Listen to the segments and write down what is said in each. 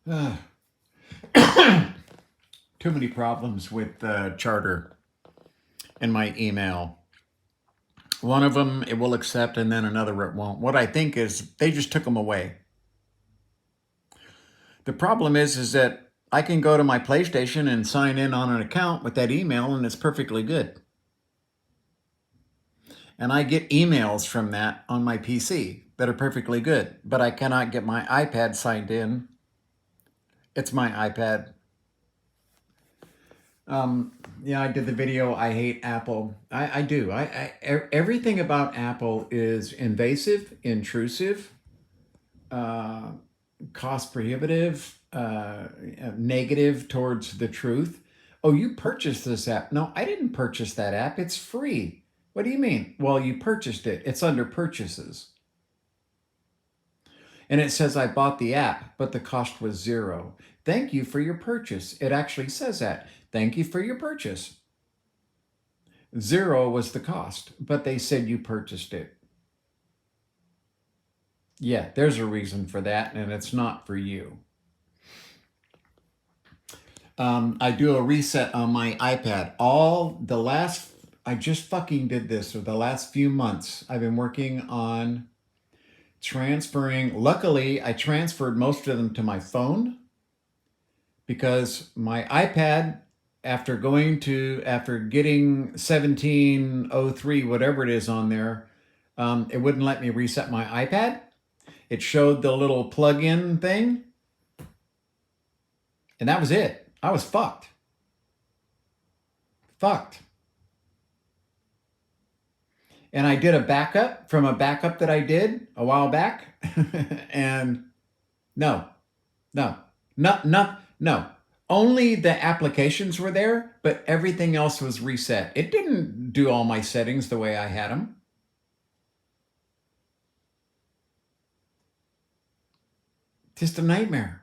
Uh, too many problems with Charter in my email. One of them it will accept, and then another it won't. What I think is they just took them away. The problem is that I can go to my PlayStation and sign in on an account with that email, and it's perfectly good. And I get emails from that on my PC that are perfectly good, but I cannot get my iPad signed in. It's my iPad. Um, yeah, I did the video. I hate Apple. I do. Everything about Apple is invasive, intrusive, uh, cost prohibitive, negative towards the truth. Oh, you purchased this app. No, I didn't purchase that app. It's free. What do you mean? Well, you purchased it. It's under purchases. And it says I bought the app, but the cost was zero. Thank you for your purchase. It actually says that. Thank you for your purchase. Zero was the cost, but they said you purchased it. Yeah, there's a reason for that, and it's not for you. I do a reset on my iPad. I just fucking did this for the last few months. I've been working on transferring. Luckily, I transferred most of them to my phone because my iPad, after getting 1703, whatever it is on there, it wouldn't let me reset my iPad. It showed the little plug-in thing, and that was it. I was fucked. Fucked. And I did a backup from a backup that I did a while back. And no, no, no. Only the applications were there, but everything else was reset. It didn't do all my settings the way I had them. Just a nightmare.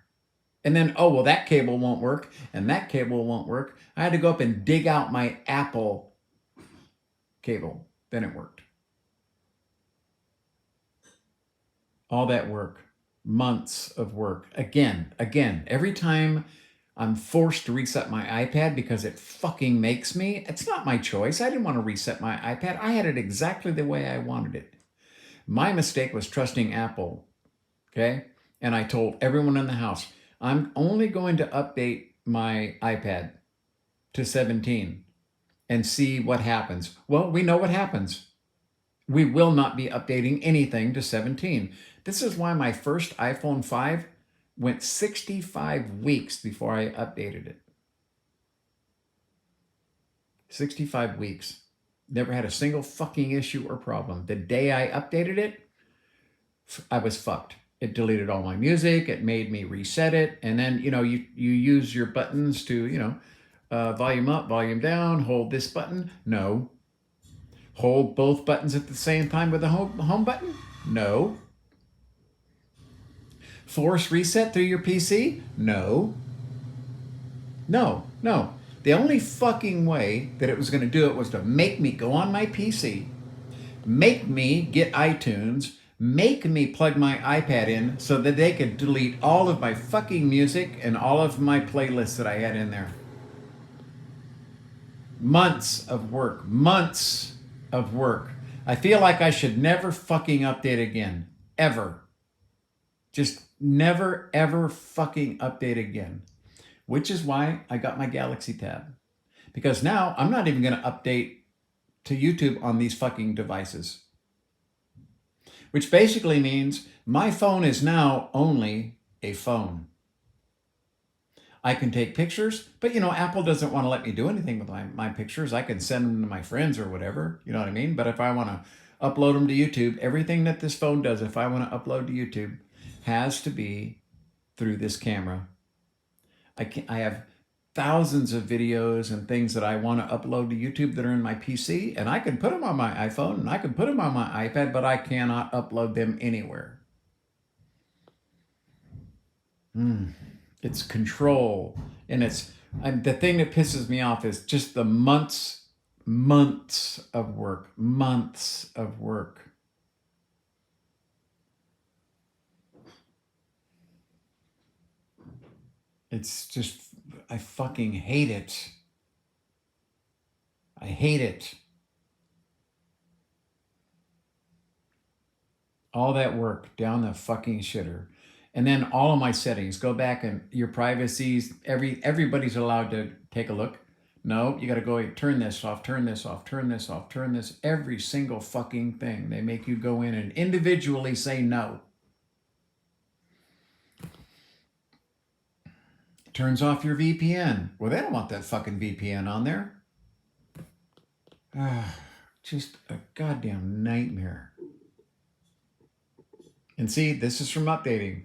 And then, oh, well, that cable won't work and that cable won't work. I had to go up and dig out my Apple cable. Then it worked. All that work, months of work. Again, every time I'm forced to reset my iPad because it fucking makes me. It's not my choice. I didn't want to reset my iPad. I had it exactly the way I wanted it. My mistake was trusting Apple, okay? And I told everyone in the house, I'm only going to update my iPad to 17 and see what happens. Well, we know what happens. We will not be updating anything to 17. This is why my first iPhone 5 went 65 weeks before I updated it. 65 weeks. Never had a single fucking issue or problem. The day I updated it, I was fucked. It deleted all my music. It made me reset it. And then, you use your buttons to, volume up, volume down, hold this button. No. Hold both buttons at the same time with the home button? No. Force reset through your PC? No. No. The only fucking way that it was going to do it was to make me go on my PC, make me get iTunes, make me plug my iPad in so that they could delete all of my fucking music and all of my playlists that I had in there. Months of work. Months of work. I feel like I should never fucking update again. Ever. Just never, ever fucking update again. Which is why I got my Galaxy Tab. Because now I'm not even going to update to YouTube on these fucking devices. Which basically means my phone is now only a phone. I can take pictures, but Apple doesn't want to let me do anything with my pictures. I can send them to my friends or whatever, you know what I mean? But if I want to upload them to YouTube, everything that this phone does, if I want to upload to YouTube, has to be through this camera. I have thousands of videos and things that I want to upload to YouTube that are in my PC, and I can put them on my iPhone and I can put them on my iPad, but I cannot upload them anywhere. It's control. And the thing that pisses me off is just the months of work. It's just, I fucking hate it. I hate it. All that work down the fucking shitter. And then all of my settings, go back and your privacies, everybody's allowed to take a look. No, you got to go turn this off, turn this off, turn this off, turn this, every single fucking thing. They make you go in and individually say no. Turns off your VPN. Well, they don't want that fucking VPN on there. Just a goddamn nightmare. And see, this is from updating.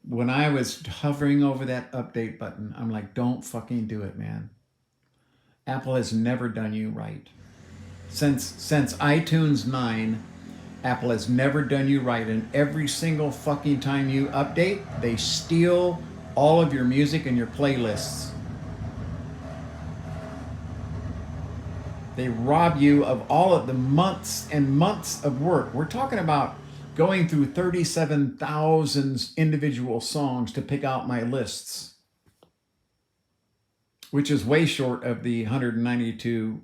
When I was hovering over that update button, I'm like, don't fucking do it, man. Apple has never done you right. Since iTunes 9, Apple has never done you right. And every single fucking time you update, they steal all of your music and your playlists. They rob you of all of the months and months of work. We're talking about going through 37,000 individual songs to pick out my lists, which is way short of the 192,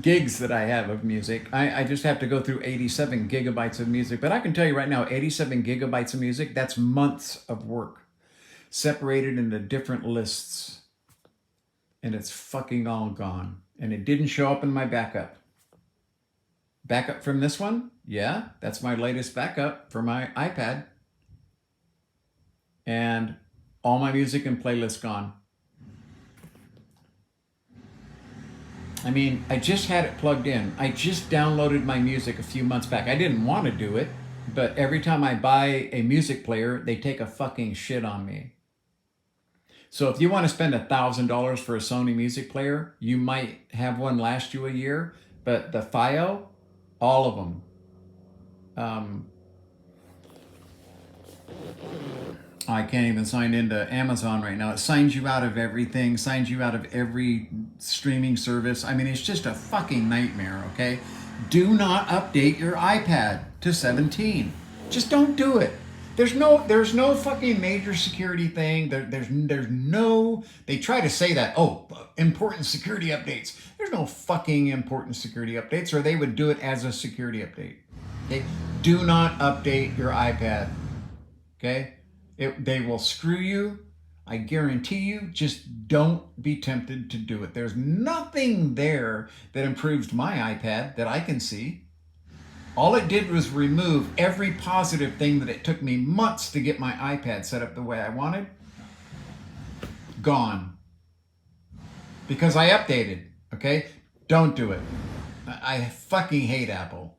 gigs that I have of music. I just have to go through 87 gigabytes of music. But I can tell you right now, 87 gigabytes of music, that's months of work separated into different lists. And it's fucking all gone. And it didn't show up in my backup. Backup from this one? Yeah, that's my latest backup for my iPad. And all my music and playlists gone. I mean, I just had it plugged in. I just downloaded my music a few months back. I didn't want to do it, but every time I buy a music player, they take a fucking shit on me. So if you want to spend $1,000 for a Sony music player, you might have one last you a year, but the FiOS, all of them. I can't even sign into Amazon right now. It signs you out of everything, signs you out of every streaming service. I mean, it's just a fucking nightmare, okay? Do not update your iPad to 17. Just don't do it. There's no fucking major security thing. There's no, they try to say that, important security updates. There's no fucking important security updates, or they would do it as a security update. Okay? Do not update your iPad. Okay? They will screw you. I guarantee you, just don't be tempted to do it. There's nothing there that improves my iPad that I can see. All it did was remove every positive thing that it took me months to get my iPad set up the way I wanted. Gone. Because I updated, okay? Don't do it. I fucking hate Apple.